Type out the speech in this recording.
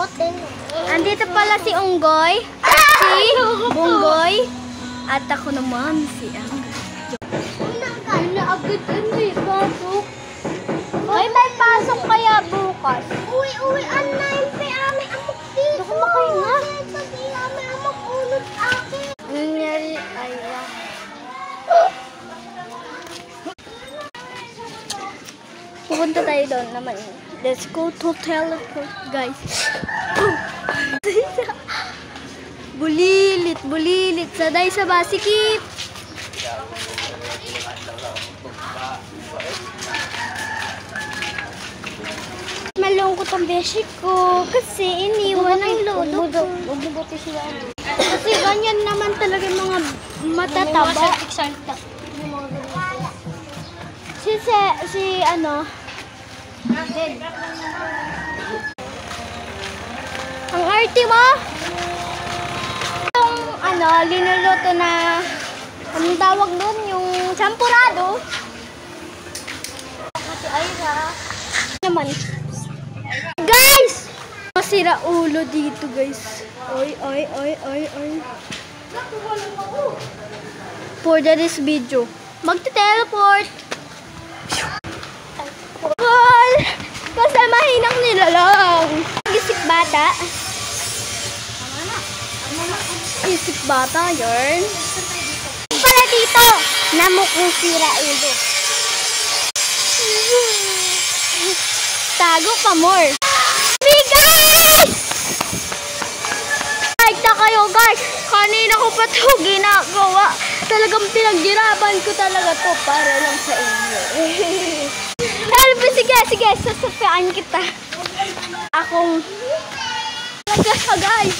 Andito pala si Unggoy, si Bunggoy, at ako naman si Angga. Ay, may pasok kaya bukas. Uwi ang 9 p.m. Amok dito. Baka makahinga. Sabi namin amok ulot akin. Nangyari ay pupunta tayo doon naman. Let's go to teleport, guys. Bulilit. Saday sa basikip. Malungkot ang beshi ko kasi iniwan ang lodo ko. Kasi ganyan naman talaga mga matataba. Si ano? Ang arte mo? Yung ano, linuluto na anong tawag doon? Yung champurado. Kasi Ira naman. Guys! Masira ulo dito, guys. Oy. For this video, magte-teleport. Well, kasi mahinang nilalang. Isip bata. Isip bata, yarn. Para dito, namukong sira ulo. Tago pa more. Guys! Like na kayo, guys. Kanina ko pa ito ginagawa. Talagang pinaghirapan ko talaga to para lang sa inyo. Sige, sasapian kita. Akong talaga, guys.